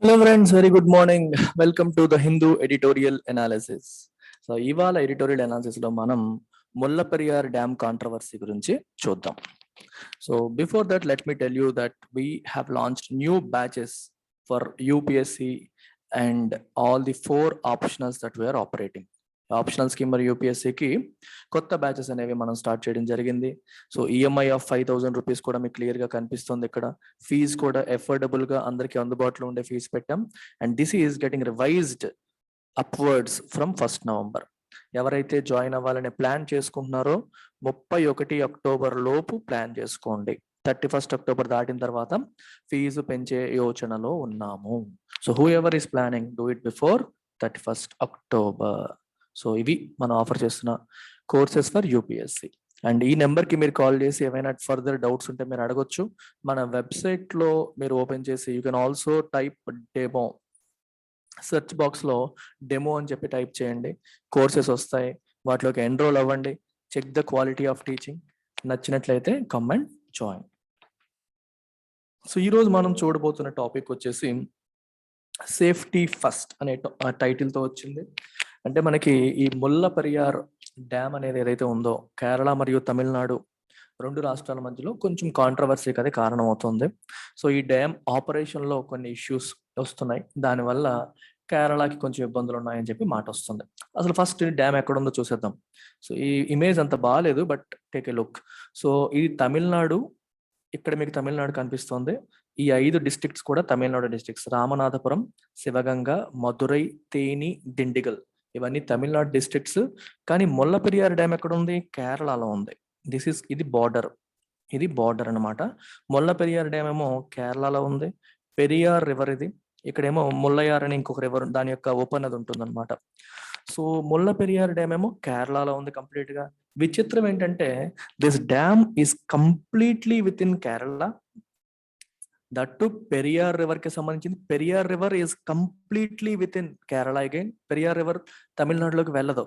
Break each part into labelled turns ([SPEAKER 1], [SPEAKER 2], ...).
[SPEAKER 1] Hello friends, very good morning. Welcome to the Hindu editorial analysis. So ఇవాళ editorial analysis లో మనం Mullaperiyar dam controversy గురించి చూద్దాం. So before that let me tell you that we have launched new batches for UPSC and all the 4 optionals that we are operating. Optionals కి మరియు యూపీఎస్సికి కొత్త batches అనేవి మనం స్టార్ట్ చేయడం జరిగింది. సో ఈఎంఐ ఆఫ్ 5,000 రూపీస్ కూడా మీకు క్లియర్ గా కనిపిస్తుంది. ఇక్కడ ఫీజ్ కూడా ఎఫోర్డబుల్ గా అందరికి అందుబాటులో ఉండే ఫీజు పెట్టాం. And this is getting revised upwards from 1st November. ఎవరైతే జాయిన్ అవ్వాలని ప్లాన్ చేసుకుంటున్నారో 31 అక్టోబర్ లోపు ప్లాన్ చేసుకోండి. 31st అక్టోబర్ దాటిన తర్వాత ఫీజు పెంచే యోచనలో ఉన్నాము. So who ever is planning do it before 31st October. So ఇవి మనం ఆఫర్ చేస్తున్న కోర్సెస్ ఫర్ యూపీఎస్సి. అండ్ ఈ నెంబర్ కి మీరు కాల్ చేసి ఏమైనా ఫర్దర్ డౌట్స్ ఉంటే మీరు అడగొచ్చు. మన వెబ్సైట్ లో మీరు ఓపెన్ చేసి you can also type demo, search box లో డెమో అని చెప్పి టైప్ చేయండి, కోర్సెస్ వస్తాయి, వాటిలోకి ఎన్రోల్ అవ్వండి, check the quality of teaching, నచ్చినట్లయితే కమ్ అండ్ జాయిన్. సో ఈరోజు మనం చూడబోతున్న టాపిక్ వచ్చేసి సేఫ్టీ ఫస్ట్ అనే టైటిల్ తో వచ్చింది. అంటే మనకి ఈ ముల్లపెరియార్ డ్యామ్ అనేది ఏదైతే ఉందో కేరళ మరియు తమిళనాడు 2 రాష్ట్రాల మధ్యలో కొంచెం కాంట్రవర్సీకి అది కారణం అవుతుంది. సో ఈ డ్యామ్ ఆపరేషన్ లో కొన్ని ఇష్యూస్ వస్తున్నాయి, దానివల్ల కేరళకి కొంచెం ఇబ్బందులు ఉన్నాయని చెప్పి మాట వస్తుంది. అసలు ఫస్ట్ డ్యామ్ ఎక్కడ ఉందో చూసేద్దాం. సో ఈ ఇమేజ్ అంత బాగాలేదు, but take a look. So ఇది తమిళనాడు, ఇక్కడ మీకు తమిళనాడు కనిపిస్తుంది. ఈ 5 డిస్ట్రిక్ట్స్ కూడా తమిళనాడు డిస్ట్రిక్ట్స్: రామనాథపురం, శివగంగ, మదురై, తేని, దిండిగల్, ఇవన్నీ తమిళనాడు డిస్ట్రిక్ట్స్. కానీ ముల్లపెరియార్ డ్యామ్ ఎక్కడ ఉంది? కేరళలో ఉంది. ఇది బార్డర్ అన్నమాట. ముల్లపెరియార్ డ్యామ్ ఏమో కేరళలో ఉంది. పెరియార్ రివర్ ఇది, ఇక్కడేమో ముల్లయార్ అని ఇంకొక రివర్, దాని యొక్క ఉపనది ఉంటుంది అనమాట. సో ముల్లపెరియార్ డ్యామ్ ఏమో కేరళలో ఉంది కంప్లీట్ గా. విచిత్రం ఏంటంటే this dam is completely with in Kerala. That Periyar river కి సంబంధించింది. Periyar river is completely with in Kerala. Again Periyar river తమిళనాడులోకి వెళ్ళదు.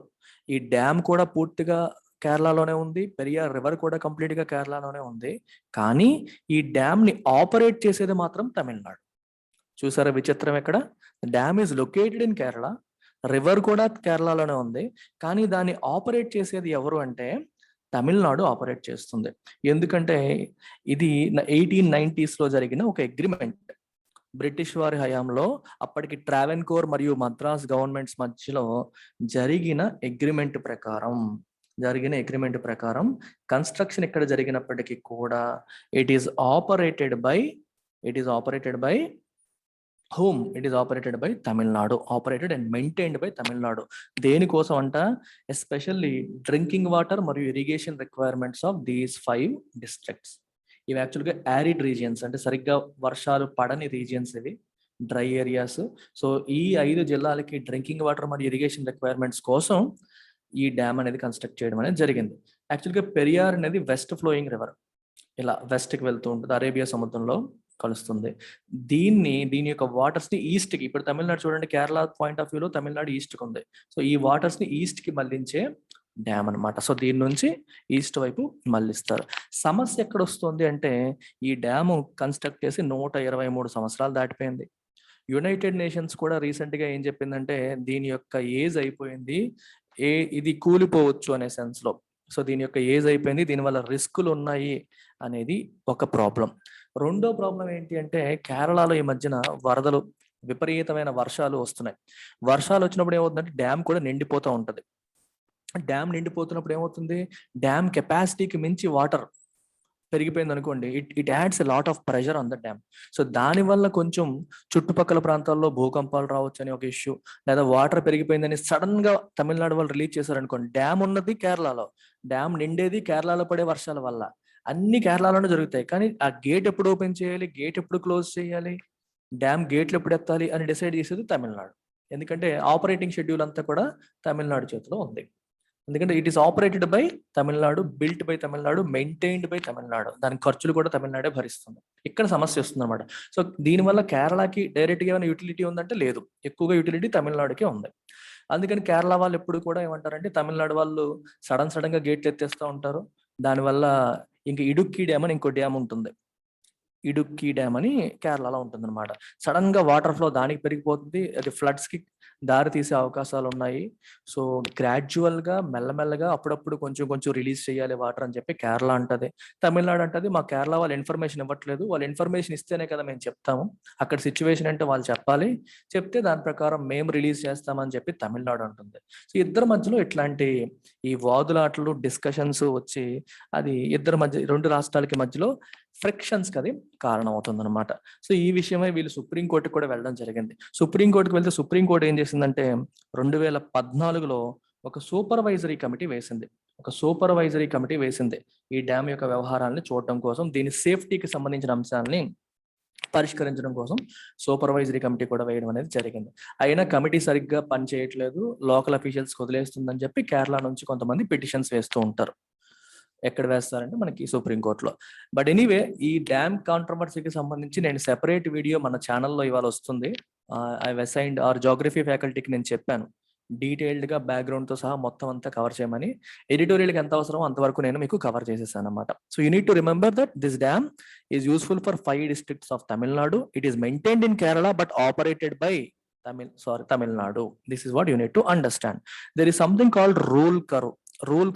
[SPEAKER 1] ఈ డ్యామ్ కూడా పూర్తిగా కేరళలోనే ఉంది, పెరియార్ రివర్ కూడా కంప్లీట్ గా కేరళలోనే ఉంది. కానీ ఈ డ్యామ్ ని ఆపరేట్ చేసేది మాత్రం తమిళనాడు. చూసారా విచిత్రం? ఎక్కడ dam is located in Kerala, river కూడా కేరళలోనే ఉంది, కానీ దాన్ని ఆపరేట్ చేసేది ఎవరు అంటే తమిళనాడు ఆపరేట్ చేస్తుంది. ఎందుకంటే ఇది 1890s లో జరిగిన ఒక అగ్రిమెంట్. బ్రిటిష్ వారి హయాంలో అప్పటికి ట్రావెన్కోర్ మరియు మద్రాస్ గవర్నమెంట్స్ మధ్యలో జరిగిన అగ్రిమెంట్ ప్రకారం కన్స్ట్రక్షన్ ఇక్కడ జరిగినప్పటికీ కూడా it is operated by whom? It is operated by Tamil Nadu, operated and maintained by Tamil Nadu. దేనికోసం అంట? ఎస్పెషల్లీ డ్రింకింగ్ వాటర్ మరియు irrigation requirements of these 5 districts. ఇవి యాక్చువల్గా యారిడ్ రీజియన్స్, అంటే సరిగ్గా వర్షాలు పడని రీజియన్స్, ఇవి డ్రై ఏరియాస్. సో ఈ 5 జిల్లాలకి డ్రింకింగ్ వాటర్ మరియు ఇరిగేషన్ రిక్వైర్మెంట్స్ కోసం ఈ డ్యామ్ అనేది కన్స్ట్రక్ట్ చేయడం అనేది జరిగింది. యాక్చువల్గా పెరియార్ అనేది వెస్ట్ ఫ్లోయింగ్ రివర్, ఇలా వెస్ట్కి వెళ్తూ ఉంటుంది, అరేబియా సముద్రంలో కలుస్తుంది. దీని యొక్క వాటర్స్ ని ఈస్ట్ కి, ఇప్పుడు తమిళనాడు చూడండి, కేరళ పాయింట్ ఆఫ్ వ్యూలో తమిళనాడు ఈస్ట్ కి ఉంది. సో ఈ వాటర్స్ ని ఈస్ట్ కి మళ్లించే డ్యామ్ అనమాట. సో దీని నుంచి ఈస్ట్ వైపు మళ్లిస్తారు. సమస్య ఎక్కడ వస్తుంది అంటే ఈ డ్యామ్ కన్స్ట్రక్ట్ చేసి 123 సంవత్సరాలు దాటిపోయింది. యునైటెడ్ నేషన్స్ కూడా రీసెంట్ గా ఏం చెప్పిందంటే దీని యొక్క ఏజ్ అయిపోయింది, ఇది కూలిపోవచ్చు అనే సెన్స్ లో. సో దీని యొక్క ఏజ్ అయిపోయింది, దీనివల్ల రిస్కులు ఉన్నాయి అనేది ఒక ప్రాబ్లం. రెండో ప్రాబ్లం ఏంటి అంటే కేరళలో ఈ మధ్యన వరదలు, విపరీతమైన వర్షాలు వస్తున్నాయి. వర్షాలు వచ్చినప్పుడు ఏమవుతుందంటే డ్యామ్ కూడా నిండిపోతూ ఉంటది. డ్యామ్ నిండిపోతున్నప్పుడు ఏమవుతుంది, డ్యామ్ కెపాసిటీకి మించి వాటర్ పెరిగిపోయింది అనుకోండి, it adds a lot of pressure on the dam. So దానివల్ల కొంచెం చుట్టుపక్కల ప్రాంతాల్లో భూకంపాలు రావచ్చు అని ఒక ఇష్యూ, లేదా వాటర్ పెరిగిపోయిందని సడన్ గా తమిళనాడు వాళ్ళు రిలీజ్ చేశారు అనుకోండి. డ్యామ్ ఉన్నది కేరళలో, డ్యామ్ నిండేది కేరళలో పడే వర్షాల వల్ల. అన్ని కేరళలోనే జరుగుతాయి, కానీ ఆ గేట్ ఎప్పుడు ఓపెన్ చేయాలి, గేట్ ఎప్పుడు క్లోజ్ చేయాలి, డ్యామ్ గేట్లు ఎప్పుడు ఎత్తాలి అని డిసైడ్ చేసేది తమిళనాడు. ఎందుకంటే ఆపరేటింగ్ షెడ్యూల్ అంతా కూడా తమిళనాడు చేతిలో ఉంది. ఎందుకంటే it is operated by Tamil Nadu, built by Tamil Nadu, maintained by Tamil Nadu. దాని ఖర్చులు కూడా తమిళనాడే భరిస్తుంది. ఇక్కడ సమస్య వస్తుంది అనమాట. సో దీనివల్ల కేరళకి డైరెక్ట్ గా ఏమైనా యూటిలిటీ ఉందంటే లేదు, ఎక్కువగా యూటిలిటీ తమిళనాడుకే ఉంది. అందుకని కేరళ వాళ్ళు ఎప్పుడు కూడా ఏమంటారంటే తమిళనాడు వాళ్ళు సడన్ గా గేట్లు ఎత్తేస్తూ ఉంటారు. దానివల్ల ఇంకా ఇడుక్కి డ్యామ్ అని ఇంకో డ్యామ్ ఉంటుంది, ఇడుక్కి డ్యామ్ అని కేరళలో ఉంటుందన్నమాట. సడన్ గా వాటర్ ఫ్లో దానికి పెరిగిపోతుంది, అది ఫ్లడ్స్ కి దారి తీసే అవకాశాలు ఉన్నాయి. సో గ్రాడ్యువల్ గా మెల్లమెల్లగా అప్పుడప్పుడు కొంచెం కొంచెం రిలీజ్ చేయాలి వాటర్ అని చెప్పి కేరళ అంటది. తమిళనాడు అంటది మా కేరళ వాళ్ళు ఇన్ఫర్మేషన్ ఇవ్వట్లేదు, వాళ్ళు ఇన్ఫర్మేషన్ ఇస్తేనే కదా మేము చెప్తాము, అక్కడ సిచ్యువేషన్ అంటే వాళ్ళు చెప్పాలి, చెప్తే దాని ప్రకారం మేము రిలీజ్ చేస్తామని చెప్పి తమిళనాడు అంటుంది. సో ఇద్దరి మధ్యలో ఇట్లాంటి ఈ వాదులాటలు డిస్కషన్స్ వచ్చి అది ఇద్దరి మధ్య, రెండు రాష్ట్రాలకి మధ్యలో ఫ్రిక్షన్స్ అది కారణం అవుతుంది అనమాట. సో ఈ విషయమై వీళ్ళు సుప్రీంకోర్టుకి కూడా వెళ్ళడం జరిగింది. సుప్రీంకోర్టుకి వెళ్తే సుప్రీంకోర్టు ఏం చేసిందంటే 2014లో ఒక సూపర్వైజరీ కమిటీ వేసింది. ఈ డ్యామ్ యొక్క వ్యవహారాన్ని చూడటం కోసం, దీని సేఫ్టీకి సంబంధించిన అంశాలని పరిష్కరించడం కోసం సూపర్వైజరీ కమిటీ కూడా వేయడం అనేది జరిగింది. అయినా కమిటీ సరిగ్గా పనిచేయట్లేదు, లోకల్ అఫీషియల్స్ వదిలేస్తుందని చెప్పి కేరళ నుంచి కొంతమంది పిటిషన్స్ వేస్తూ ఉంటారు. ఎక్కడ వేస్తారంటే మనకి సుప్రీంకోర్టులో. బట్ ఎనీవే ఈ డ్యామ్ కాంట్రవర్సీకి సంబంధించి నేను సెపరేట్ వీడియో మన ఛానల్లో ఇవాళ వస్తుంది. ఐ అసైన్డ్ ఆర్ జోగ్రఫీ ఫ్యాకల్టీకి నేను చెప్పాను డీటెయిల్డ్ గా బ్యాక్గ్రౌండ్ తో సహా మొత్తం అంతా కవర్ చేయమని. ఎడిటోరియల్కి ఎంత అవసరమో అంతవరకు నేను మీకు కవర్ చేసేసాను అనమాట. So you need to remember that this dam is useful for 5 districts of Tamil Nadu. It is maintained in Kerala but operated by Tamil Nadu. This is what you need to understand. There is something called rule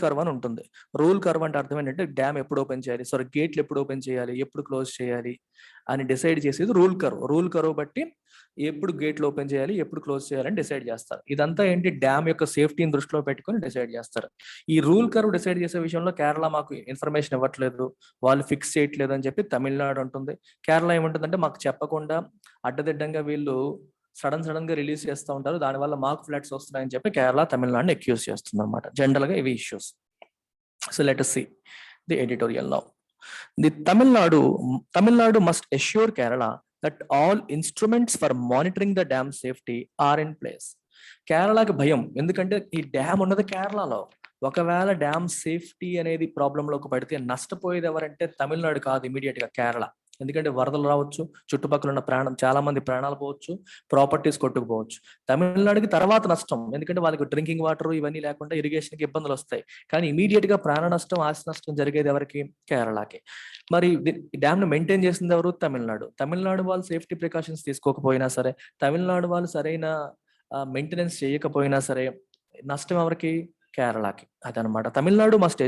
[SPEAKER 1] curve అని ఉంటుంది. Rule curve అంటే అర్థం ఏంటంటే dam ఎప్పుడు open చేయాలి, గేట్లు ఎప్పుడు open చేయాలి, ఎప్పుడు క్లోజ్ చేయాలి అని డిసైడ్ చేసేది రూల్ కర్వ్ బట్టి ఎప్పుడు గేట్లు ఓపెన్ చేయాలి, ఎప్పుడు క్లోజ్ చేయాలని డిసైడ్ చేస్తారు. ఇదంతా ఏంటి, డ్యామ్ యొక్క సేఫ్టీని దృష్టిలో పెట్టుకొని డిసైడ్ చేస్తారు. ఈ రూల్ కర్వ్ డిసైడ్ చేసే విషయంలో కేరళ మాకు ఇన్ఫర్మేషన్ ఇవ్వట్లేదు, వాళ్ళు ఫిక్స్ చేయట్లేదు అని చెప్పి తమిళనాడు అంటుంది. కేరళ ఏముంటుందంటే మాకు చెప్పకుండా అడ్డదిడ్డంగా వీళ్ళు సడన్ గా రిలీజ్ చేస్తూ ఉంటారు, దానివల్ల మాకు ఫ్లడ్స్ వస్తున్నాయని చెప్పి కేరళ తమిళనాడుని అక్యూజ్ చేస్తుంది అనమాట. జనరల్ గా ఇవి issues. So let us see the editorial now. The Tamil Nadu must assure Kerala that all instruments for monitoring the dam safety are in place. కేరళకి భయం, ఎందుకంటే ఈ డ్యామ్ ఉన్నది కేరళలో. ఒకవేళ డ్యామ్ సేఫ్టీ అనేది ప్రాబ్లంలోకి పడితే నష్టపోయేది ఎవరంటే తమిళనాడు కాదు, ఇమీడియట్ గా కేరళ. ఎందుకంటే వరదలు రావచ్చు, చుట్టుపక్కల ఉన్న చాలా మంది ప్రాణాలు పోవచ్చు, ప్రాపర్టీస్ కొట్టుకుపోవచ్చు. తమిళనాడుకి తర్వాత నష్టం, ఎందుకంటే వాళ్ళకి డ్రింకింగ్ వాటర్ ఇవన్నీ లేకుండా ఇరిగేషన్ కి ఇబ్బందులు వస్తాయి. కానీ ఇమీడియట్ గా ప్రాణ నష్టం, ఆస్తి నష్టం జరిగేది ఎవరికి, కేరళకి. మరి డ్యామ్ ను మెయింటైన్ చేసింది ఎవరు, తమిళనాడు వాళ్ళు సేఫ్టీ ప్రికాషన్స్ తీసుకోకపోయినా సరే, తమిళనాడు వాళ్ళు సరైన మెయింటెనెన్స్ చేయకపోయినా సరే నష్టం ఎవరికి, కేరళకి. అదనమాట. Tamil Nadu must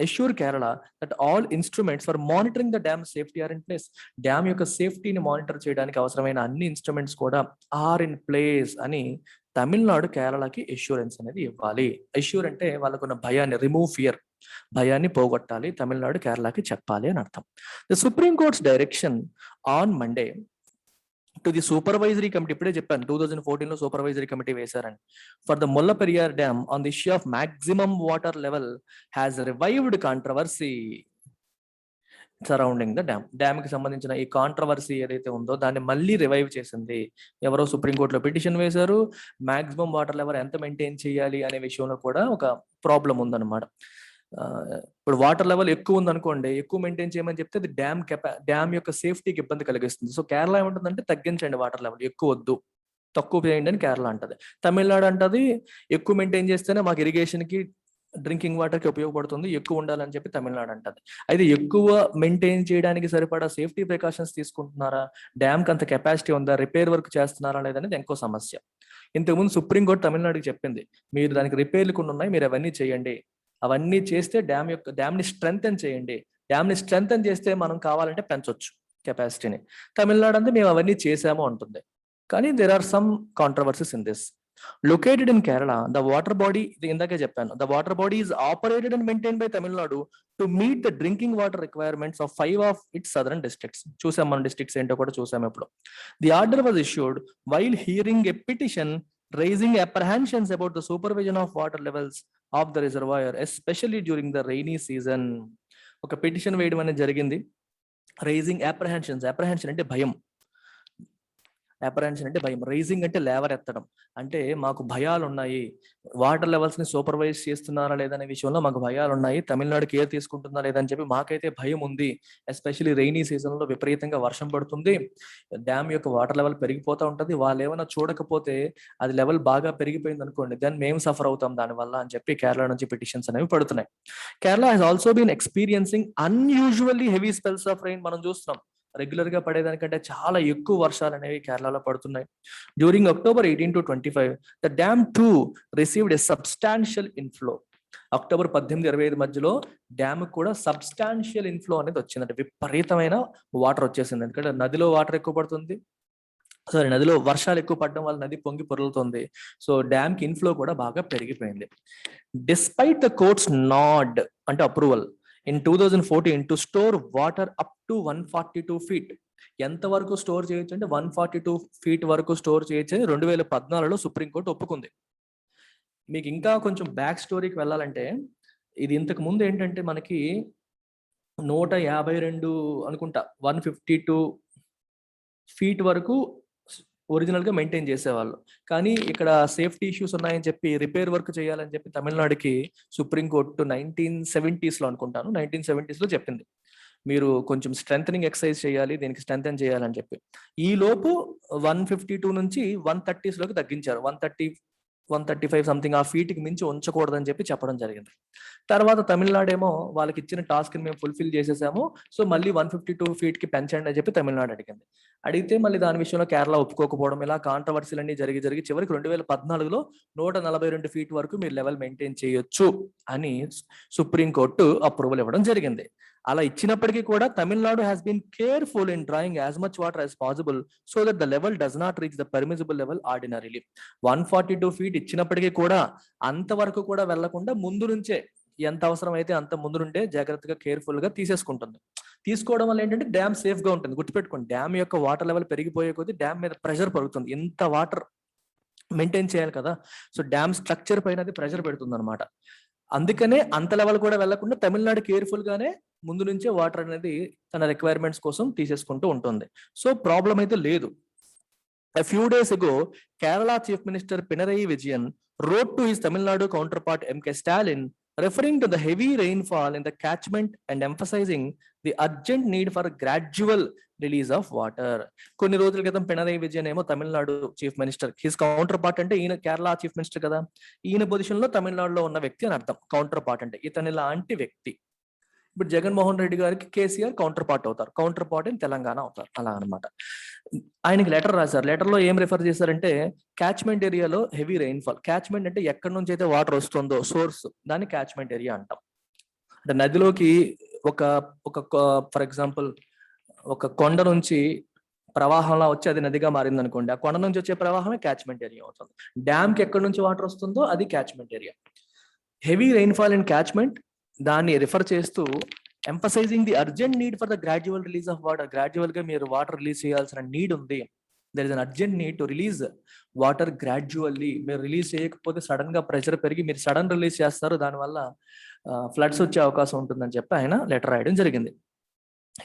[SPEAKER 1] assure Kerala that all instruments for monitoring the dam safety are in place. Dam యొక్క సేఫ్టీని మానిటర్ చేయడానికి అవసరమైన అన్ని ఇన్స్ట్రుమెంట్స్ కూడా ఆర్ ఇన్ ప్లేస్ అని తమిళనాడు కేరళకి అష్యూరెన్స్ అనేది ఇవ్వాలి. అష్యూర్ అంటే వాళ్ళకున్న భయాన్ని, రిమూవ్ ఫియర్, భయాన్ని పోగొట్టాలి, తమిళనాడు కేరళకి చెప్పాలి అని అర్థం. The supreme court's direction on Monday to the supervisory committee, ఇప్పుడే చెప్పాను 2014లో సూపర్వైజరీ కమిటీ వేశారని, for the Mullaperiyar dam on the issue of maximum water level has revived controversy surrounding the dam కి సంబంధించిన ఈ కాంట్రవర్సీ ఏదైతే ఉందో దాన్ని మళ్ళీ రివైవ్ చేసింది. ఎవరో సుప్రీంకోర్టులో పిటిషన్ వేశారు, మాక్సిమం వాటర్ లెవెల్ ఎంత మెయింటైన్ చేయాలి అనే విషయంలో కూడా ఒక ప్రాబ్లం ఉందన్నమాట. ఇప్పుడు వాటర్ లెవెల్ ఎక్కువ ఉంది అనుకోండి, ఎక్కువ మెయింటైన్ చేయమని చెప్తే అది డ్యామ్ యొక్క సేఫ్టీకి ఇబ్బంది కలిగిస్తుంది. సో కేరళ ఏముంటుందంటే తగ్గించండి వాటర్ లెవెల్, ఎక్కువ వద్దు, తక్కువ చేయండి అని కేరళ అంటది. తమిళనాడు అంటది ఎక్కువ మెయింటైన్ చేస్తేనే మాకు ఇరిగేషన్ కి, డ్రింకింగ్ వాటర్ కి ఉపయోగపడుతుంది, ఎక్కువ ఉండాలని చెప్పి తమిళనాడు అంటది. అయితే ఎక్కువ మెయింటైన్ చేయడానికి సరిపడా సేఫ్టీ ప్రికాషన్స్ తీసుకుంటున్నారా, డ్యామ్ కి అంత కెపాసిటీ ఉందా, రిపేర్ వర్క్ చేస్తున్నారా లేదనేది ఇంకో సమస్య. ఇంతకుముందు సుప్రీంకోర్టు తమిళనాడుకి చెప్పింది, మీరు దానికి రిపేర్లు కొన్ని ఉన్నాయి, మీరు అవన్నీ చేయండి, అవన్నీ చేస్తే డ్యామ్ ని స్ట్రెంగ్తెన్ చేయండి, డ్యామ్ ని స్ట్రెంగ్తెన్ చేస్తే మనం కావాలంటే పెంచొచ్చు కెపాసిటీని. తమిళనాడు అంటే మేము అవన్నీ చేసాము అంటుంది. కానీ there are some controversies in this. Located in Kerala, the water body, ఇందాకే చెప్పాను, the water body is operated and maintained by Tamil Nadu to meet the drinking water requirements of 5 of its southern districts. చూసాం మన districts ఏంటో కూడా చూసాం ఇప్పుడు. The order was issued while hearing a petition raising apprehensions about the supervision of water levels of the reservoir, especially during the rainy season. ఒక petition వేయడం అనేది జరిగింది, రైజింగ్ అప్రహెన్షన్ అంటే భయం. అప్రహెన్షన్ అంటే భయం, రైజింగ్ అంటే లేవరెత్తడం, అంటే మాకు భయాలు ఉన్నాయి, వాటర్ లెవెల్స్ ని సూపర్వైజ్ చేస్తున్నారా లేదనే విషయంలో మాకు భయాలు ఉన్నాయి, తమిళనాడు కేర్ తీసుకుంటుందా లేదని చెప్పి మాకైతే భయం ఉంది. ఎస్పెషల్లీ రైనీ సీజన్ లో విపరీతంగా వర్షం పడుతుంది, డ్యామ్ యొక్క వాటర్ లెవెల్ పెరిగిపోతూ ఉంటుంది, వాళ్ళు ఏమైనా చూడకపోతే అది లెవెల్ బాగా పెరిగిపోయింది అనుకోండి, దెన్ మేము సఫర్ అవుతాం దానివల్ల అని చెప్పి కేరళ నుంచి పిటిషన్స్ అనేవి పడుతున్నాయి. Kerala has also been experiencing unusually heavy spells of rain. మనం చూస్తున్నాం రెగ్యులర్ గా పడేదానికంటే చాలా ఎక్కువ వర్షాలు అనేవి కేరళలో పడుతున్నాయి. During October 18 to 25 the dam 2 received a substantial inflow. October 18-25 మధ్యలో డ్యామ్ కూడా సబ్స్టాన్షియల్ ఇన్ఫ్లో అనేది వచ్చిందంటే విపరీతమైన వాటర్ వచ్చేసింది, ఎందుకంటే నదిలో వాటర్ ఎక్కువ పడుతుంది, నదిలో వర్షాలు ఎక్కువ పడడం వల్ల నది పొంగి పొరులుతుంది. సో డ్యామ్ కి ఇన్ఫ్లో కూడా బాగా పెరిగిపోయింది. డిస్పైట్ ద కోర్ట్స్ నాడ్ అంటే approval in 2014 to store water up to 142 feet. ఎంత వరకు స్టోర్ చేయొచ్చు అంటే 142 feet వరకు స్టోర్ చేయొచ్చు అని 2014లో సుప్రీంకోర్టు ఒప్పుకుంది. మీకు ఇంకా కొంచెం బ్యాక్ స్టోరీకి వెళ్ళాలంటే, ఇది ఇంతకు ముందు ఏంటంటే మనకి 152 అనుకుంటా 152 feet వరకు ఒరిజినల్ గా మెయింటైన్ చేసేవాళ్ళు. కానీ ఇక్కడ సేఫ్టీ ఇష్యూస్ ఉన్నాయని చెప్పి రిపేర్ వర్క్ చేయాలని చెప్పి తమిళనాడుకి సుప్రీంకోర్టు 1970s లో అనుకుంటాను 1970s లో చెప్పింది, మీరు కొంచెం స్ట్రెంథనింగ్ ఎక్సర్సైజ్ చేయాలి, దీనికి స్ట్రెంథన్ చేయాలని చెప్పి. ఈ లోపు 152 నుంచి 130s లోకి తగ్గించారు, 135 సంథింగ్ ఆ ఫీట్కి మించి ఉంచకూడదని చెప్పి చెప్పడం జరిగింది. తర్వాత తమిళనాడు ఏమో వాళ్ళకి ఇచ్చిన టాస్క్ ని మేము ఫుల్ఫిల్ చేసేసాము, సో మళ్ళీ 152 feet కి పెంచండి అని చెప్పి తమిళనాడు అడిగింది. అడిగితే మళ్ళీ దాని విషయంలో కేరళ ఒప్పుకోకపోవడం, ఇలా కాంట్రవర్సీలు అన్ని జరిగి చివరికి 2014లో 142 feet వరకు మీరు లెవెల్ మెయింటైన్ చేయొచ్చు అని సుప్రీంకోర్టు అప్రూవల్ ఇవ్వడం జరిగింది. అలా ఇచ్చినప్పటికీ కూడా Tamil Nadu has been careful in drawing as much water as possible so that the level does not reach the permissible level ordinarily. 142 feet ఇచ్చినప్పటికీ కూడా అంతవరకు కూడా వెళ్లకుండా ముందు నుంచే ఎంత అవసరం అయితే అంత ముందు నుండే జాగ్రత్తగా కేర్ఫుల్ గా తీసేసుకుంటుంది. తీసుకోవడం వల్ల ఏంటంటే డ్యామ్ సేఫ్ గా ఉంటుంది. గుర్తుపెట్టుకోండి, డ్యామ్ యొక్క వాటర్ లెవెల్ పెరిగిపోయే కొద్దీ డ్యామ్ మీద ప్రెషర్ పెరుగుతుంది, ఎంత వాటర్ మెయింటైన్ చేయాలి కదా, సో డ్యామ్ స్ట్రక్చర్ పైన అది ప్రెషర్ పెడుతుంది అనమాట. అందుకనే అంత లెవెల్ కూడా వెళ్లకుండా తమిళనాడు కేర్ఫుల్ గానే ముందు నుంచే వాటర్ అనేది తన రిక్వైర్మెంట్స్ కోసం తీసేసుకుంటూ ఉంటుంది. సో ప్రాబ్లం అయితే లేదు. A few days ago, Kerala Chief Minister Pinarayi Vijayan wrote to his Tamil Nadu counterpart M.K. Stalin, referring to the heavy rainfall in the catchment and emphasizing the urgent need for a gradual release of water. కొన్ని రోజుల క్రితం పినరయి విజయన్ ఏమో Tamil Nadu chief minister, his counter part అంటే ఈయన Kerala chief minister కదా, ఈయన position లో తమిళనాడులో ఉన్న వ్యక్తి అని అర్థం. కౌంటర్ పార్ట్ అంటే ఇతని లాంటి వ్యక్తి. ఇప్పుడు జగన్మోహన్ రెడ్డి గారికి కేసీఆర్ కౌంటర్ పార్ట్ అవుతారు, కౌంటర్ పార్ట్ ఇన్ తెలంగాణ అవుతారు, అలా అనమాట. ఆయనకి లెటర్ రాశారు, లెటర్ లో ఏం రిఫర్ చేశారంటే క్యాచ్మెంట్ ఏరియాలో హెవీ రెయిన్ఫాల్. క్యాచ్మెంట్ అంటే ఎక్కడి నుంచి అయితే వాటర్ వస్తుందో సోర్స్, దాన్ని క్యాచ్మెంట్ ఏరియా అంటాం. అంటే నదిలోకి ఒక ఒక ఫర్ ఎగ్జాంపుల్ ఒక కొండ నుంచి ప్రవాహంలా వచ్చి అది నదిగా మారింది అనుకోండి, ఆ కొండ నుంచి వచ్చే ప్రవాహమే క్యాచ్మెంట్ ఏరియా అవుతుంది. డ్యామ్ కి ఎక్కడి నుంచి వాటర్ వస్తుందో అది catchment area. Heavy rainfall in catchment దాన్ని రిఫర్ చేస్తూ emphasising the urgent need for the gradual release of water. Gradual గా మీరు వాటర్ రిలీజ్ చేయాల్సిన నీడ్ ఉంది. There is an urgent need to release water gradually. మీరు release చేయకపోతే sudden గా pressure పెరిగి మీరు సడన్ రిలీజ్ చేస్తారు, దానివల్ల ఫ్లడ్స్ వచ్చే అవకాశం ఉంటుందని చెప్పి ఆయన లెటర్ రాయడం జరిగింది.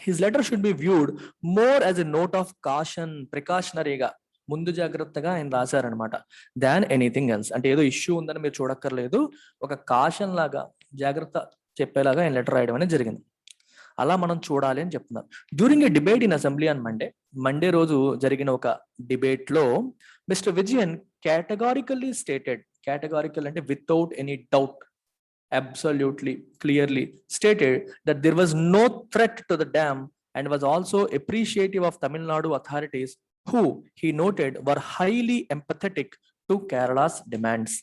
[SPEAKER 1] His letter should be viewed more as a note of caution, ప్రికాషనరీగా ముందు జాగ్రత్తగా ఆయన రాశారనమాట, దాన్ ఎనీథింగ్ ఎల్స్. అంటే ఏదో ఇష్యూ ఉందని మీరు చూడక్కర్లేదు, ఒక కాషన్ లాగా జాగ్రత్త చెప్పేలాగా ఆయన లెటర్ రాయడం అనేది జరిగింది. అలా మనం చూడాలి అని చెప్తున్నారు. During a debate in assembly on Monday రోజు జరిగిన ఒక డిబేట్ లో mister Vijayan categorically stated, categorical అంటే without any doubt, absolutely clearly stated that there was no threat to the dam and was also appreciative of Tamil Nadu authorities who he noted were highly empathetic to Kerala's demands.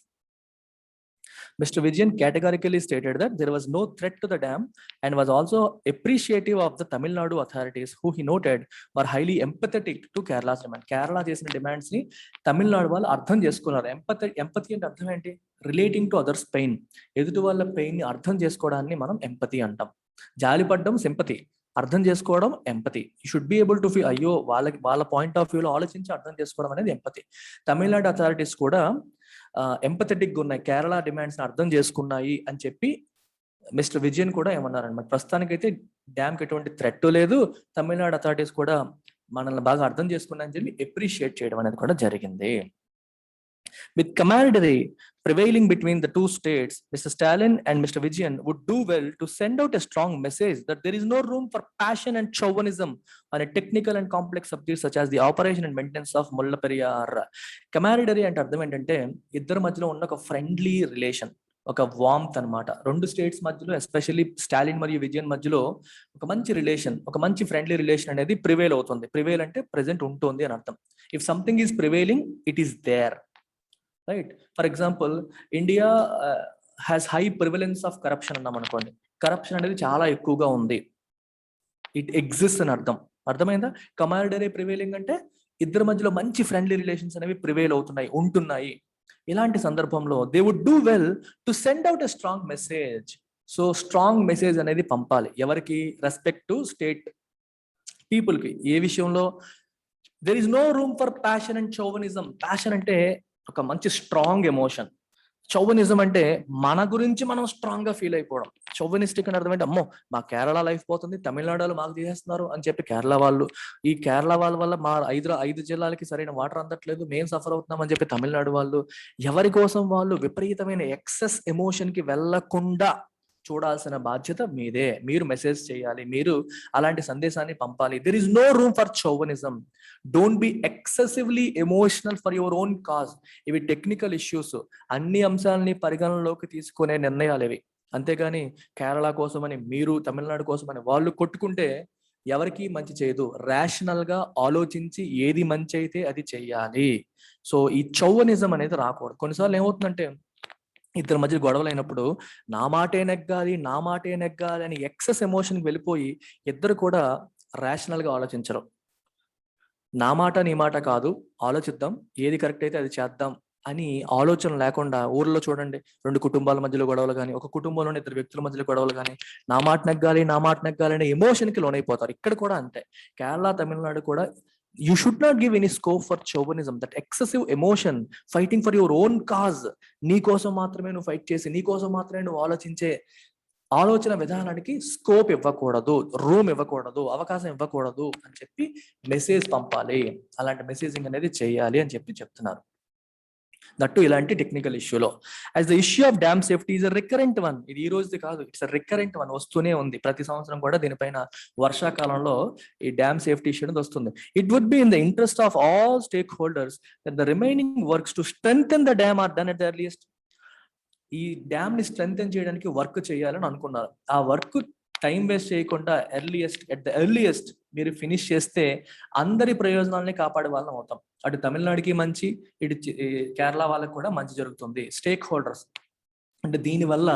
[SPEAKER 1] Mr. Vijayan categorically stated that there was no threat to the dam and was also appreciative of the Tamil Nadu authorities who he noted were highly empathetic to Kerala's demand. Kerala చేసిన demands ని తమిళనాడు వాళ్ళు అర్థం చేసుకున్నారు. Empathy అంటే అర్థం ఏంటి? Relating to others pain. ఎదుటి వాళ్ళ పెయిన్ ని అర్థం చేసుకోవడాన్ని మనం ఎంపతి అంటాం. జాలిపడ్డం సింపతి, అర్థం చేసుకోవడం empathy. You should be able to feel, అయ్యో వాళ్ళ పాయింట్ ఆఫ్ వ్యూలో ఆలోచించి అర్థం చేసుకోవడం అనేది ఎంపతి. తమిళనాడు అథారిటీస్ కూడా ఎంపథెటిక్ గా ఉన్నాయి, కేరళ డిమాండ్స్ ని అర్థం చేసుకున్నాయి అని చెప్పి మిస్టర్ విజయన్ కూడా ఏమన్నారనమాట. ప్రస్తుతానికైతే డ్యామ్ కి ఎటువంటి థ్రెట్ లేదు, తమిళనాడు అథారిటీస్ కూడా మనల్ని బాగా అర్థం చేసుకున్నారని చెప్పి అప్రిషియేట్ చేయడం అనేది కూడా జరిగింది. With camaraderie prevailing between the two states, Mr. Stalin and Mr. Vijayan would do well to send out a strong message that there is no room for passion and chauvinism on a technical and complex subjects such as the operation and maintenance of Mullaperiyar. Camaraderie అంటే అర్థం ఏంటంటే ఇద్దరి మధ్యలో ఉన్న ఒక friendly relation, ఒక warmth అన్నమాట. రెండు స్టేట్స్ మధ్యలో ఎస్పెషల్లీ స్టాలిన్ మరియు విజయన్ మధ్యలో ఒక మంచి రిలేషన్, ఒక మంచి ఫ్రెండ్లీ రిలేషన్ అనేది ప్రివేల్ అవుతుంది. ప్రివేల్ అంటే ప్రెసెంట్ ఉంటుంది అని అర్థం. If something is prevailing, it is there. Right. For example, India has high prevalence of corruption అన్నాం అనుకోండి. కరప్షన్ అనేది చాలా ఎక్కువగా ఉంది, ఇట్ ఎగ్జిస్ట్ అని అర్థం. అర్థమైందా? కమారిడరీ ప్రివేలింగ్ అంటే ఇద్దరి మధ్యలో మంచి ఫ్రెండ్లీ రిలేషన్స్ అనేవి ప్రివేల్ అవుతున్నాయి, ఉంటున్నాయి. ఇలాంటి సందర్భంలో they would do well to send out a strong message. So strong message అనేది పంపాలి. ఎవరికి? రెస్పెక్ట్ టు స్టేట్ పీపుల్కి. ఏ విషయంలో? There is no room for passion and chauvinism. Passion అంటే ఒక మంచి స్ట్రాంగ్ ఎమోషన్. చౌవనిజం అంటే మన గురించి మనం స్ట్రాంగ్ గా ఫీల్ అయిపోవడం. చౌవనిస్టిక్ అని అర్థం అంటే అమ్మో మా కేరళ లైఫ్ పోతుంది, తమిళనాడులో మాకు చేసేస్తున్నారు అని చెప్పి కేరళ వాళ్ళు, ఈ కేరళ వాళ్ళ వల్ల మా ఐదు జిల్లాలకి సరైన వాటర్ అందట్లేదు, మేము సఫర్ అవుతున్నాం అని చెప్పి తమిళనాడు వాళ్ళు, ఎవరి కోసం వాళ్ళు విపరీతమైన ఎక్సెస్ ఎమోషన్ కి వెళ్లకుండా చూడాల్సిన బాధ్యత మీదే. మీరు మెసేజ్ చేయాలి, మీరు అలాంటి సందేశాన్ని పంపాలి. There is no room for chauvinism. Don't be excessively emotional for your own cause. ఇవి టెక్నికల్ ఇష్యూస్, అన్ని అంశాలని పరిగణనలోకి తీసుకునే నిర్ణయాలు ఇవి. అంతేగాని కేరళ కోసమని మీరు, తమిళనాడు కోసమని వాళ్ళు కొట్టుకుంటే ఎవరికి మంచి చేయదు. రేషనల్ గా ఆలోచించి ఏది మంచి అయితే అది చెయ్యాలి. సో ఈ చౌవనిజం అనేది రాకూడదు. కొన్నిసార్లు ఏమవుతుందంటే ఇద్దరి మధ్య గొడవలు అయినప్పుడు నా మాటే నెగ్గాలి, నా మాటే నెగ్గాలి అని ఎక్సెస్ ఎమోషన్కి వెళ్ళిపోయి ఇద్దరు కూడా రేషనల్ గా ఆలోచించరు. నా మాట నీ మాట కాదు, ఆలోచిద్దాం, ఏది కరెక్ట్ అయితే అది చేద్దాం అని ఆలోచన లేకుండా ఊర్లో చూడండి, రెండు కుటుంబాల మధ్యలో గొడవలు కానీ, ఒక కుటుంబంలోని ఇద్దరు వ్యక్తుల మధ్యలో గొడవలు కానీ, నా మాట నెగ్గాలి, నా మాట నెగ్గాలి అనే ఎమోషన్కి లోనైపోతారు. ఇక్కడ కూడా అంతే. కేరళ, తమిళనాడు కూడా you should not give any scope for chauvinism, that excessive emotion, fighting for your own cause. నీ కోసం మాత్రమే నువ్వు ఫైట్ చేసి, నీ కోసం మాత్రమే నువ్వు ఆలోచించే ఆలోచన విధానానికి స్కోప్ ఇవ్వకూడదు, రూమ్ ఇవ్వకూడదు, అవకాశం ఇవ్వకూడదు అని చెప్పి మెసేజ్ పంపాలి. అలాంటి మెసేజింగ్ అనేది చేయాలి అని చెప్పి చెప్తున్నారు. దట్టు ఇలాంటి టెక్నికల్ ఇష్యూలో. As the issue of dam safety is a recurrent one. ఇది ఈ రోజుది కాదు, ఇట్స్ అ రికరెంట్ వన్. వస్తూనే ఉంది ప్రతి సంవత్సరం కూడా దీనిపైన. వర్షాకాలంలో ఈ డ్యామ్ సేఫ్టీ ఇష్యూ అనేది వస్తుంది. It would be in the interest of all stake holders that the remaining works to strengthen the dam are done at the earliest. ఈ డ్యామ్ ని స్ట్రెంగ్థెన్ చేయడానికి వర్క్ చేయాలని అనుకున్నారు. ఆ వర్క్ టైం వేస్ట్ చేయకుండా at the earliest మీరు finish చేస్తే అందరి ప్రయోజనాలని కాపాడే వాళ్ళం అవుతాం. అటు తమిళనాడుకి మంచి, ఇటు కేరళ వాళ్ళకి కూడా మంచి జరుగుతుంది. స్టేక్ హోల్డర్స్ అంటే దీనివల్ల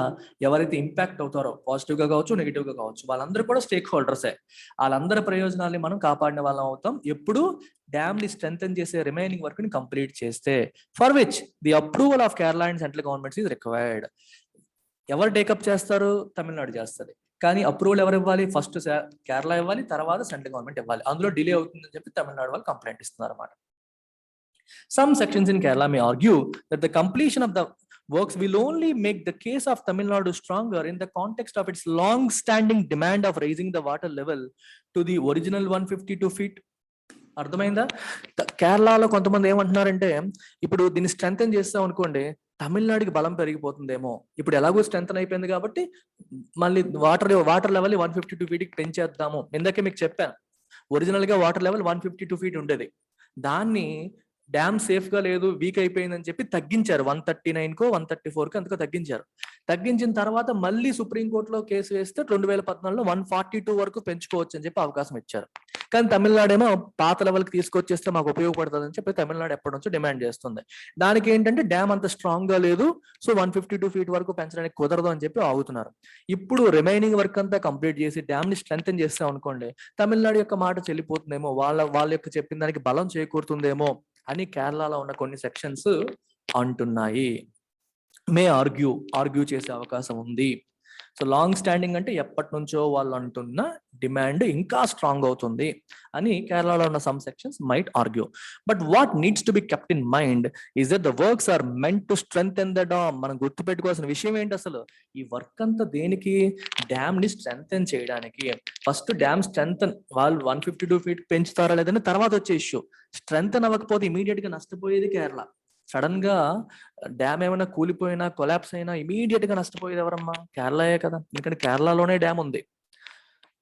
[SPEAKER 1] ఎవరైతే ఇంపాక్ట్ అవుతారో, పాజిటివ్ గా కావచ్చు, నెగిటివ్ గా కావచ్చు, వాళ్ళందరూ కూడా స్టేక్ హోల్డర్సే. వాళ్ళందరి ప్రయోజనాల్ని మనం కాపాడిన వాళ్ళం అవుతాం ఎప్పుడు డ్యామ్ ని స్ట్రెంగ్థెన్ చేసే రిమైనింగ్ వర్క్ ని కంప్లీట్ చేస్తే. For which the approval of Kerala and central governments is required. ఎవరు టేకప్ చేస్తారు? తమిళనాడు చేస్తుంది. కానీ అప్రూవల్ ఎవరు ఇవ్వాలి? ఫస్ట్ కేరళ ఇవ్వాలి, తర్వాత సెంట్రల్ గవర్నమెంట్ ఇవ్వాలి. అందులో డిలే అవుతుందని చెప్పి తమిళనాడు వాళ్ళు కంప్లైంట్ ఇస్తున్నారు అన్నమాట. Some sections in Kerala may argue that the completion of the works will only make the case of Tamil Nadu stronger in the context of its long-standing demand of raising the water level to the original 152 feet. అర్థమైందా? కేరళలో కొంతమంది ఏమంటున్నారంటే, ఇప్పుడు దీన్ని strengthen చేస్తాం అనుకోండి, తమిళనాడుకి బలం పెరిగిపోతుందేమో. ఇప్పుడు ఎలాగో స్ట్రెంగ్థెన్ అయిపోయింది కాబట్టి మళ్ళీ వాటర్ లెవెల్ 152 ఫీట్కి పెంచేద్దాము. ఇందాకే మీకు చెప్పాను, ఒరిజినల్ గా వాటర్ లెవెల్ 152 ఫీట్ ఉండేది. దాన్ని డ్యామ్ సేఫ్ గా లేదు, వీక్ అయిపోయిందని చెప్పి తగ్గించారు. 139కో 134కో అంతకో తగ్గించారు. తగ్గించిన తర్వాత మళ్ళీ సుప్రీంకోర్టులో కేసు వేస్తే 2014లో 142 వరకు పెంచుకోవచ్చు అని చెప్పి అవకాశం ఇచ్చారు. కానీ తమిళనాడు ఏమో పాత లెవెల్కి తీసుకొచ్చేస్తే మాకు ఉపయోగపడుతుంది అని చెప్పి తమిళనాడు ఎప్పటి నుంచో డిమాండ్ చేస్తుంది. దానికి ఏంటంటే డ్యామ్ అంత స్ట్రాంగ్ గా లేదు, సో 152 ఫీట్ వరకు పెంచడానికి కుదరదు అని చెప్పి ఆగుతున్నారు. ఇప్పుడు రిమైనింగ్ వర్క్ అంతా కంప్లీట్ చేసి డ్యామ్ ని స్ట్రెంగ్థెన్ చేస్తాం అనుకోండి, తమిళనాడు యొక్క మాట చెల్లిపోతుందేమో, వాళ్ళ యొక్క చెప్పిన దానికి బలం చేకూరుతుందేమో అని కేరళలో ఉన్న కొన్ని సెక్షన్స్ అంటున్నాయి. ఆర్గ్యూ చేసే అవకాశం ఉంది. సో లాంగ్ స్టాండింగ్ అంటే ఎప్పటి నుంచో వాళ్ళు అంటున్న డిమాండ్ ఇంకా స్ట్రాంగ్ అవుతుంది అని కేరళలో ఉన్న some sections might argue. But what needs to be kept in mind is that the works are meant to strengthen the dam. మనం గుర్తుపెట్టుకోవాల్సిన విషయం ఏంటి అసలు? ఈ వర్క్ అంతా దేనికి? డ్యామ్ ని స్ట్రెంగ్థెన్ చేయడానికి. ఫస్ట్ డ్యామ్ స్ట్రెంగ్థెన్ వాళ్ళు 152 feet పెంచుతారా లేదని తర్వాత వచ్చే ఇష్యూ. స్ట్రెంగ్థెన్ అవ్వకపోతే ఇమీడియట్ గా నష్టపోయేది కేరళ. సడన్ గా డ్యామ్ ఏమైనా కూలిపోయినా కొలాప్స్ అయినా ఇమీడియట్ గా నష్టపోయేది ఎవరమ్మా? కేరళయే కదా, ఎందుకంటే కేరళలోనే డ్యామ్ ఉంది.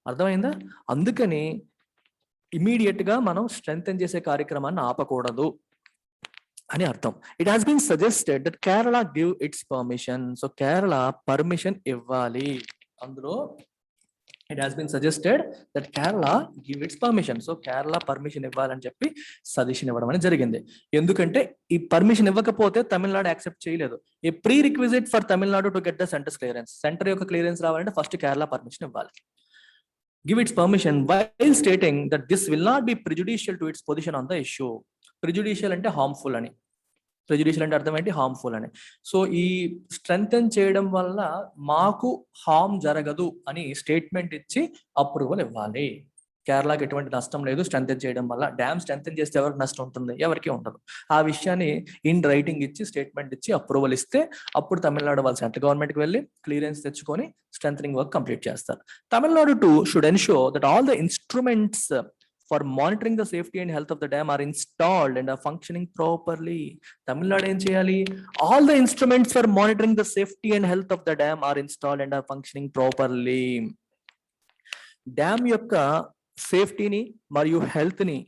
[SPEAKER 1] అర్థమైందా? అందుకని ఇమీడియట్ గా మనం స్ట్రెంగ్థెన్ చేసే కార్యక్రమాన్ని ఆపకూడదు అని అర్థం. It has been suggested that Kerala give its permission. So Kerala permission ఇవ్వాలి. అందులో it has been suggested that Kerala give its permission. So Kerala permission ఇవ్వాలని చెప్పి సజెషన్ ఇవ్వడం అనేది జరిగింది. ఎందుకంటే ఈ పర్మిషన్ ఇవ్వకపోతే తమిళనాడు యాక్సెప్ట్ చేయలేదు. A prerequisite for Tamil Nadu to get the centre's clearance. Centre యొక్క క్లియరెన్స్ రావాలంటే ఫస్ట్ కేరళ పర్మిషన్ ఇవ్వాలి. Give its permission while stating that this will not be prejudicial to its position on the issue. Prejudicial అంటే harmful అని. ప్రెజుడిషియల్ అంటే అర్థం ఏంటి? Harmful అని. So ఈ స్ట్రెంగ్థెన్ చేయడం వల్ల మాకు హార్మ్ జరగదు అని స్టేట్మెంట్ ఇచ్చి అప్రూవల్ ఇవ్వాలి. కేరళకి ఎటువంటి నష్టం లేదు స్ట్రెంగ్థెన్ చేయడం వల్ల. డ్యామ్ స్ట్రెంగ్థెన్ చేస్తే ఎవరికి నష్టం ఉంటుంది? ఎవరికి ఉండదు. ఆ విషయాన్ని ఇన్ రైటింగ్ ఇచ్చి స్టేట్మెంట్ ఇచ్చి అప్రూవల్ ఇస్తే అప్పుడు తమిళనాడు వాళ్ళు సెంట్రల్ గవర్నమెంట్కి వెళ్ళి క్లియరెన్స్ తెచ్చుకొని స్ట్రెంథెనింగ్ వర్క్ కంప్లీట్ చేస్తారు. Tamil Nadu to should ensure that all the instruments for monitoring the safety and health of the dam are installed and are functioning properly. Tamil Nadu em cheyali? All the instruments for monitoring the safety and health of the dam are installed and are functioning properly. Dam yokka safety ni mariyu health ni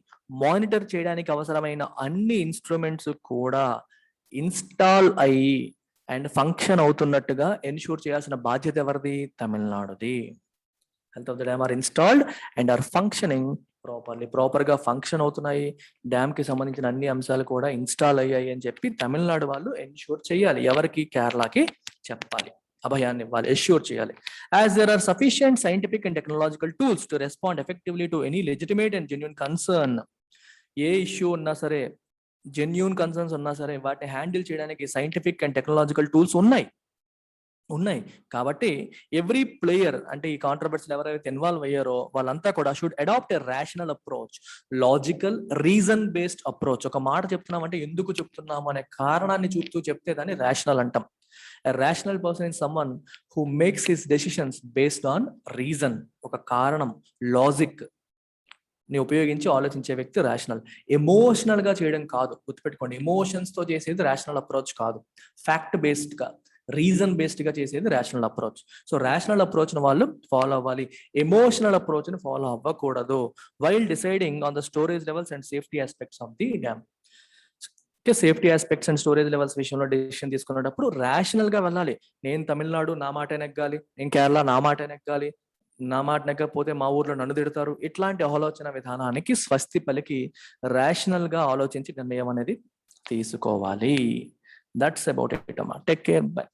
[SPEAKER 1] monitor cheyadaniki avasaramaina anni instruments kuda install ayi and function avutunnattuga ensure cheyalsina బాధ్యత ఎవరిది? తమిళనాడుది. Health of the dam are installed and are functioning proper గా function అవుతున్నాయి. Dam కి సంబంధించిన అన్ని అంశాలు కూడా install అయ్యాయి అని చెప్పి తమిళనాడు వాళ్ళు ఎన్ష్యూర్ చేయాలి. ఎవరికి? కేరళకి చెప్పాలి, అభయాన్ని ఇవ్వాలి, ఎష్యూర్ చేయాలి. As there are sufficient scientific and technological tools to respond effectively to any legitimate and genuine concern. ఏ ఇష్యూ ఉన్నా సరే, జెన్యూన్ కన్సర్న్స్ ఉన్నా సరే, వాటిని హ్యాండిల్ చేయడానికి సైంటిఫిక్ అండ్ టెక్నాలజికల్ టూల్స్ ఉన్నాయి. కాబట్టి ఎవ్రీ ప్లేయర్ అంటే ఈ కాంట్రవర్సీలు ఎవరైతే ఇన్వాల్వ్ అయ్యారో వాళ్ళంతా కూడా should adopt a rational approach, logical reason based approach. ఒక మాట చెప్తున్నామంటే ఎందుకు చెప్తున్నాము అనే కారణాన్ని చూస్తూ చెప్తే దాన్ని రేషనల్ అంటాం. A rational person is someone who makes his decisions based on reason. ఒక కారణం, లాజిక్ ని ఉపయోగించి ఆలోచించే వ్యక్తి రేషనల్. ఎమోషనల్ గా చేయడం కాదు, గుర్తుపెట్టుకోండి. ఎమోషన్స్ తో చేసేది రేషనల్ అప్రోచ్ కాదు. ఫ్యాక్ట్ బేస్డ్ గా, రీజన్ బేస్డ్ గా చేసేది rational approach. So rational approach ని వాళ్ళు ఫాలో అవ్వాలి, ఎమోషనల్ అప్రోచ్ ని ఫాలో అవ్వకూడదు. While deciding on the storage levels and safety aspects of the dam. Safety aspects and storage levels విషయంలో డెసిషన్ తీసుకునేటప్పుడు రేషనల్ గా వెళ్ళాలి. నేను తమిళనాడు నా మాట నెగ్గాలి, నేను కేరళ నా మాట నెగ్గాలి, నా మాట నెగ్గకపోతే మా ఊర్లో నన్ను తిడతారు, ఇట్లాంటి ఆలోచన విధానానికి స్వస్తి పలికి రేషనల్ గా ఆలోచించి నిర్ణయం అనేది తీసుకోవాలి. That's about it, Amma. Take care. Bye.